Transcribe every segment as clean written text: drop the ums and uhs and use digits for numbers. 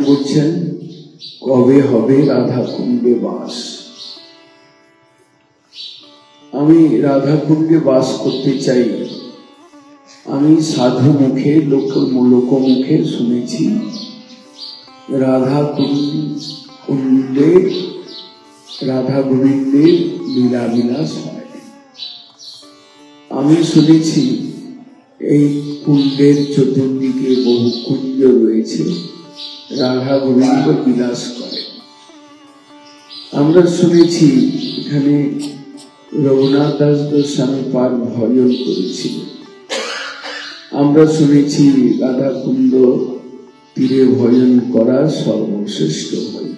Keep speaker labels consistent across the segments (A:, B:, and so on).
A: করছেন কবে হবে রাধা কুণ্ডে বাস। আমি রাধা কুণ্ডে বাস করতে চাই। আমি সাধু মুখে লোকমুখে শুনেছি রাধা কুণ্ডে রাধা গোবিন্দের লীলা বিলাস হয়। আমি শুনেছি এই কুণ্ডের চতুর্দিকে বহু কুঞ্জ রয়েছে, রাধা গোবিন্দ বিলাস করে। আমরা শুনেছি এখানে রঘুনাথ দাস গোস্বামী পাদ ভজন করেছিল। আমরা শুনেছি রাধা কুণ্ড তীরে ভজন করা সর্বশ্রেষ্ঠ হয়।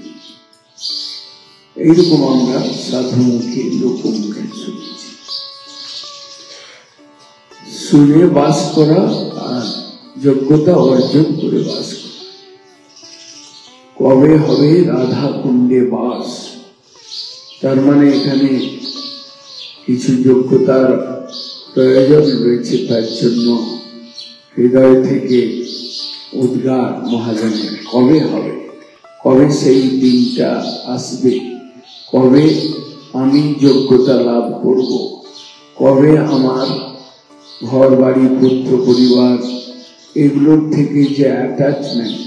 A: এইরকম আমরা সাধু মুখে লোকমুখে শুনেছি। শুনে বাস করা আর যোগ্যতা অর্জন করে বাস করা। কবে হবে রাধা কুণ্ডে বাস, তার মানে এখানে কিছু যোগ্যতার প্রয়োজন রয়েছে। তার জন্য হৃদয় থেকে উদ্গার মহাজনের কবে হবে, কবে সেই দিনটা আসবে, কবে আমি যোগ্যতা লাভ করব, কবে আমার ঘর বাড়ি পুত্র পরিবার এগুলোর থেকে যে অ্যাটাচমেন্ট,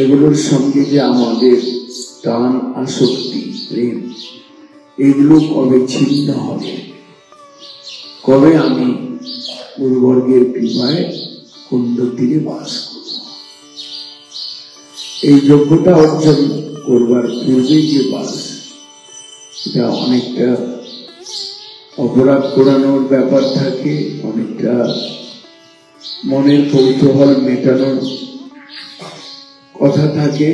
A: এগুলোর সঙ্গে যে আমাদের টান আসক্তি প্রেম, এগুলো কবে ছিন্ন হবে, কবে আমি গুরুবর্গের কৃপায় কুণ্ড তীরে বাস করব। এই যোগ্যতা অর্জন করবার পূর্বে যে বাস, এটা অনেকটা অপরাধ করানোর ব্যাপার থাকে, অনেকটা মনের কৌতূহল মেটানোর কথা থাকে,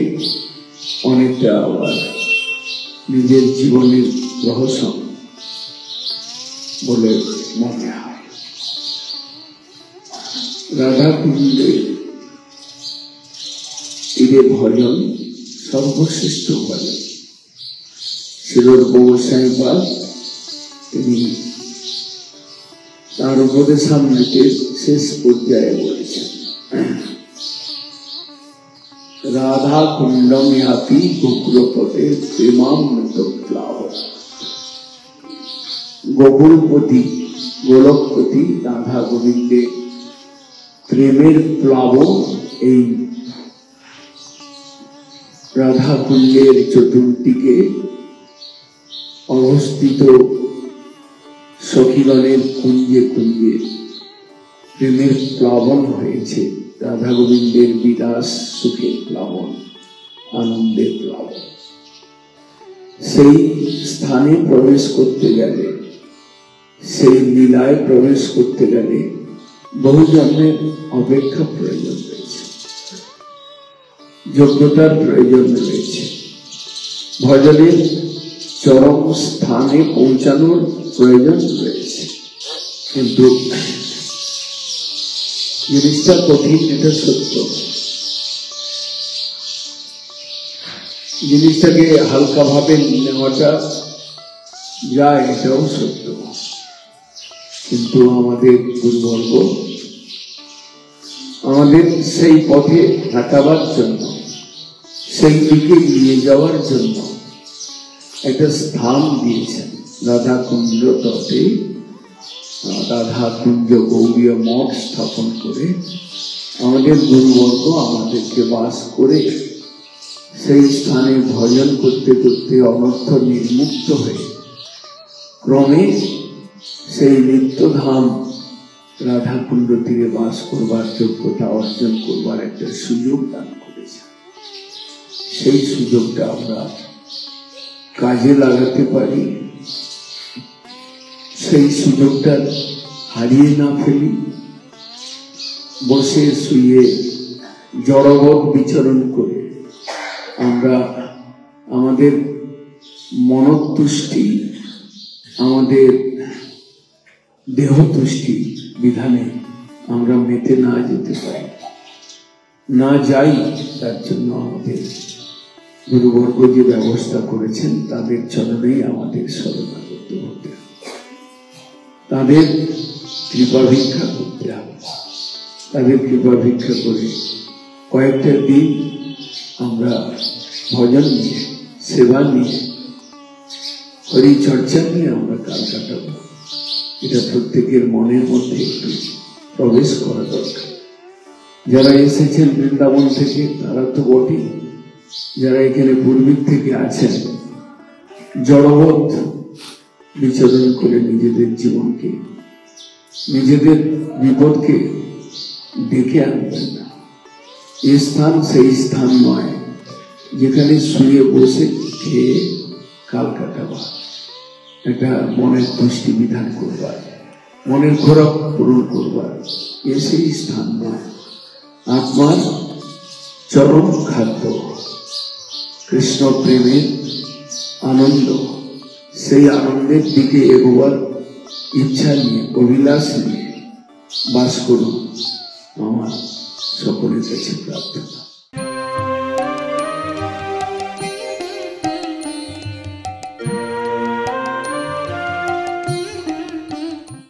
A: অনেকটা আবার নিজের জীবনের রহস্য বলে মনে হয়। রাধা কুণ্ডে তীরে ভজন সর্বশ্রেষ্ঠ ভজন। শিরোর গোস্বামী পাদ তিনি তার উপদেশামৃতের শেষ পর্যায়ে বলেছেন, রাধা কুণ্ডম ইয়াতি গোকুলপতে প্রেমামৃত প্লাব। গোকুলপতি গোলকপতি রাধা গোবিন্দে প্রেমের প্লাবন এই রাধা কুণ্ডের চতুর্দিকে অবস্থিত সখীগণের কুঞ্জে কুঞ্জে প্রেমের প্লাবন হয়েছে। রাধা গোবিন্দের বিলাস সুখের প্লাবন, আনন্দের প্লাবন। সেই স্থানে প্রবেশ করতে গেলে, সেই লীলায় প্রবেশ করতে গেলে বহু জন্মের অপেক্ষা প্রয়োজন রয়েছে, যোগ্যতার প্রয়োজন রয়েছে, ভজনের চরম স্থানে পৌঁছানোর প্রয়োজন রয়েছে। কিন্তু জিনিসটা কঠিন, এটা সত্য। জিনিসটাকে হালকা ভাবে নেওয়াটা যায়, এটাও সত্য। কিন্তু আমাদের গুরুবর্গ আমাদের সেই পথে হাঁটাবার জন্য, সেই দিকে নিয়ে যাওয়ার জন্য একটা স্থান দিয়েছেন। রাধা কুঞ্জ তটে রাধা কুঞ্জ গৌরীয় মঠ স্থাপন করে আমাদের গুরুবর্গ আমাদেরকে বাস করে সেই স্থানে ভজন করতে করতে অনর্থ নির্মুক্ত হয়ে ক্রমে সেই নিত্যধাম রাধা কুণ্ড তীরে বাস করবার যোগ্যতা অর্জন করবার একটা সুযোগ দান করেছে। সেই সুযোগটা আমরা কাজে লাগাতে পারি, সেই সুযোগটা হারিয়ে না ফেলি, বসে শুয়ে জড়বৎ বিচরণ করে আমরা আমাদের মনতুষ্টি, আমাদের দেহতুষ্টি বিধানে আমরা মেতে না যেতে পারি, না যাই। তার জন্য আমাদের গুরুবর্গ যে ব্যবস্থা করেছেন তাদের চরণেই আমাদের শরণাগত হতে হবে, তাদের কৃপা ভিক্ষা করতে হবে। তাদের কৃপা ভিক্ষা করে কয়েকটা দিন আমরা ভজন নিয়ে, সেবা নিয়ে, হরিচর্চা নিয়ে আমরা কাল কাটাবো। এটা প্রত্যেকের মনের মধ্যে একটু প্রবেশ করা দরকার। যারা এসেছেন বৃন্দাবন থেকে তারা তো বটেই, যারা এখানে পূর্বের থেকে আছেন, জড়বোধ বিচরণ করে নিজেদের জীবনকে, নিজেদের বিপদকে ডেকে আনবেন না। এই স্থান সেই স্থান নয় যেখানে শুয়ে বসে খেয়ে কাল কাটাবার, একটা মনের তুষ্টি বিধান করবার, মনের খোরাক পূরণ করবার, এ সেই স্থান নয়। আত্মার চরম খাদ্য কৃষ্ণ প্রেমের আনন্দ, সেই আনন্দের দিকে এগোবার ইচ্ছা নিয়ে, অভিলাষ নিয়ে বাস করুন, আমার সকলের কাছে প্রার্থনা।